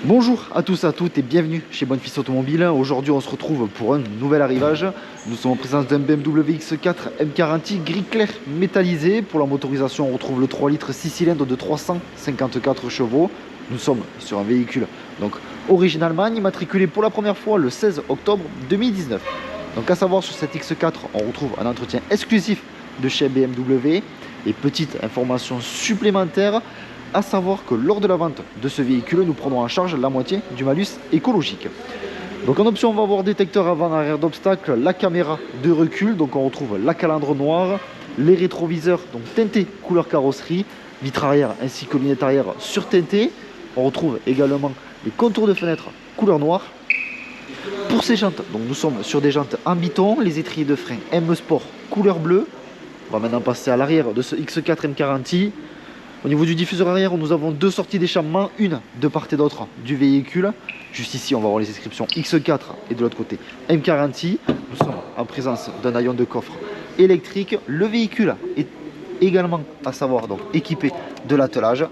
Bonjour à tous, à toutes et bienvenue chez Bonfils Automobile. Aujourd'hui on se retrouve pour un nouvel arrivage. Nous sommes en présence d'un BMW X4 M40i gris clair métallisé. Pour la motorisation on retrouve le 3 litres 6 cylindres de 354 chevaux. Nous sommes sur un véhicule donc originalement immatriculé pour la première fois le 16 octobre 2019. Donc à savoir sur cette X4 on retrouve un entretien exclusif de chez BMW. Et petite information supplémentaire, à savoir que lors de la vente de ce véhicule, nous prendrons en charge la moitié du malus écologique. Donc en option, on va avoir détecteur avant-arrière d'obstacle, la caméra de recul, donc on retrouve la calandre noire, les rétroviseurs donc teintés couleur carrosserie, vitre arrière ainsi que lunettes arrière surteintées. On retrouve également les contours de fenêtre couleur noire. Pour ces jantes, donc nous sommes sur des jantes en biton, les étriers de frein M Sport couleur bleue. On va maintenant passer à l'arrière de ce X4 M40i. Au niveau du diffuseur arrière, nous avons deux sorties d'échappement, une de part et d'autre du véhicule. Juste ici, on va voir les inscriptions X4 et de l'autre côté M40i. Nous sommes en présence d'un haillon de coffre électrique. Le véhicule est également, à savoir, donc équipé de l'attelage.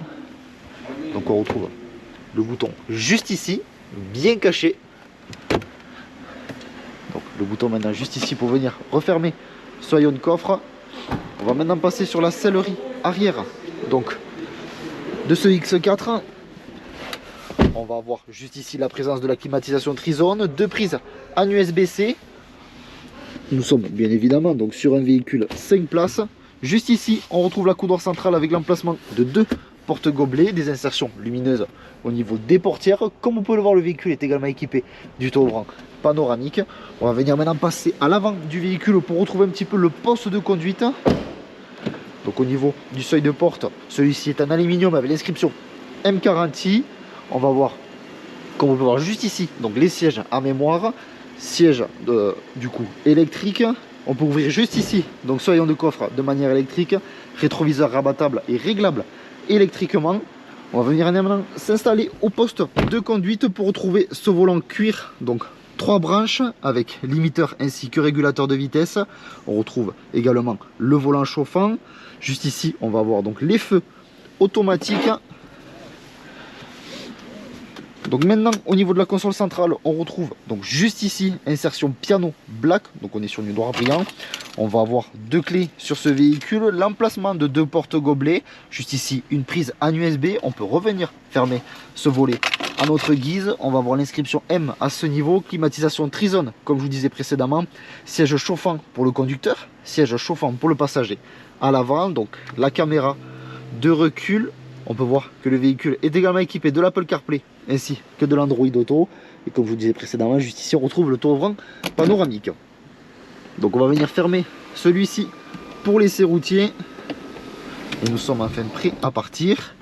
Donc on retrouve le bouton juste ici, bien caché. Donc le bouton maintenant juste ici pour venir refermer ce haillon de coffre. On va maintenant passer sur la sellerie arrière donc de ce X4. On va avoir juste ici la présence de la climatisation Trizone, deux prises en USB-C. Nous sommes bien évidemment donc sur un véhicule 5 places. Juste ici, on retrouve la coudoir centrale avec l'emplacement de deux porte-gobelets, des insertions lumineuses au niveau des portières. Comme vous pouvez le voir, le véhicule est également équipé du toit ouvrant panoramique. On va venir maintenant passer à l'avant du véhicule pour retrouver un petit peu le poste de conduite. Donc au niveau du seuil de porte, celui-ci est en aluminium avec l'inscription M40i. On va voir, comme on peut voir juste ici, donc les sièges à mémoire, sièges du coup électriques. On peut ouvrir juste ici, donc ce haillon de coffre de manière électrique, rétroviseur rabattable et réglable électriquement. On va venir maintenant s'installer au poste de conduite pour retrouver ce volant cuir, donc 3 branches avec limiteur ainsi que régulateur de vitesse. On retrouve également le volant chauffant. Juste ici, on va avoir donc les feux automatiques. Donc maintenant, au niveau de la console centrale, on retrouve donc juste ici insertion piano black. Donc on est sur du noir brillant. On va avoir deux clés sur ce véhicule, l'emplacement de deux porte-gobelets. Juste ici, une prise en USB. On peut revenir fermer ce volet à notre guise. On va avoir l'inscription M à ce niveau. Climatisation Trizone, comme je vous disais précédemment. Siège chauffant pour le conducteur, siège chauffant pour le passager à l'avant. Donc la caméra de recul. On peut voir que le véhicule est également équipé de l'Apple CarPlay ainsi que de l'Android Auto. Et comme je vous disais précédemment, juste ici on retrouve le toit ouvrant panoramique. Donc on va venir fermer celui-ci pour l'essai routier. Et nous sommes enfin prêts à partir.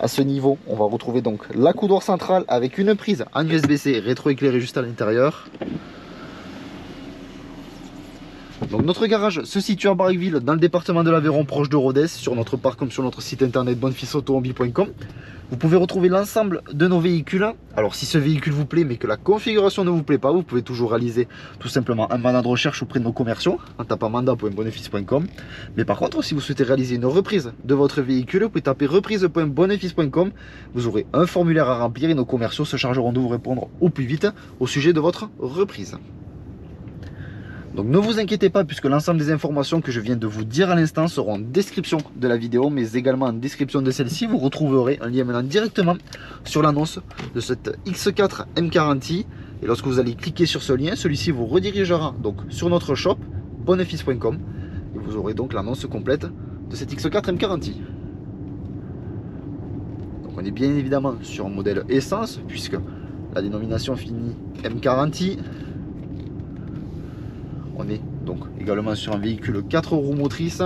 À ce niveau, on va retrouver donc la coudoir centrale avec une prise en USB-C rétroéclairée juste à l'intérieur. Donc notre garage se situe à Barguil dans le département de l'Aveyron, proche de Rodez, sur notre parc comme sur notre site internet bonfilsautomobile.com. Vous pouvez retrouver l'ensemble de nos véhicules. Alors si ce véhicule vous plaît mais que la configuration ne vous plaît pas, vous pouvez toujours réaliser tout simplement un mandat de recherche auprès de nos commerciaux en tapant mandat.bonefils.com. Mais par contre, si vous souhaitez réaliser une reprise de votre véhicule, vous pouvez taper reprise.bonefils.com. Vous aurez un formulaire à remplir et nos commerciaux se chargeront de vous répondre au plus vite au sujet de votre reprise. Donc ne vous inquiétez pas puisque l'ensemble des informations que je viens de vous dire à l'instant seront en description de la vidéo, mais également en description de celle-ci. Vous retrouverez un lien maintenant directement sur l'annonce de cette X4 M40i. Et lorsque vous allez cliquer sur ce lien, celui-ci vous redirigera donc sur notre shop bonefils.com et vous aurez donc l'annonce complète de cette X4 M40i. Donc on est bien évidemment sur un modèle essence puisque la dénomination finit M40i. On est donc également sur un véhicule 4 roues motrices.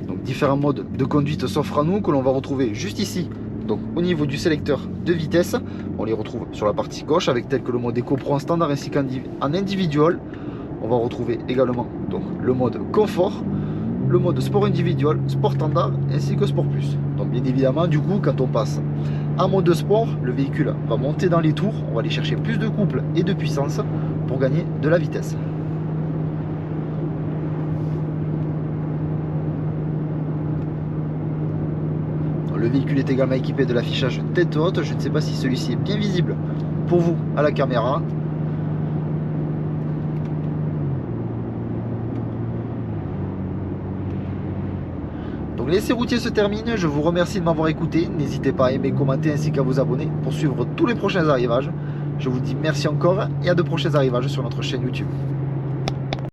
Donc différents modes de conduite s'offrent à nous que l'on va retrouver juste ici. Donc au niveau du sélecteur de vitesse, on les retrouve sur la partie gauche avec tel que le mode Eco Pro en standard ainsi qu'en individual. On va retrouver également donc le mode confort, le mode sport individuel, sport standard ainsi que sport plus. Donc bien évidemment du coup quand on passe en mode sport, le véhicule va monter dans les tours, on va aller chercher plus de couple et de puissance pour gagner de la vitesse. Le véhicule est également équipé de l'affichage tête haute. Je ne sais pas si celui-ci est bien visible pour vous à la caméra. Donc l'essai routier se termine, je vous remercie de m'avoir écouté, n'hésitez pas à aimer, commenter ainsi qu'à vous abonner pour suivre tous les prochains arrivages. Je vous dis merci encore et à de prochains arrivages sur notre chaîne YouTube.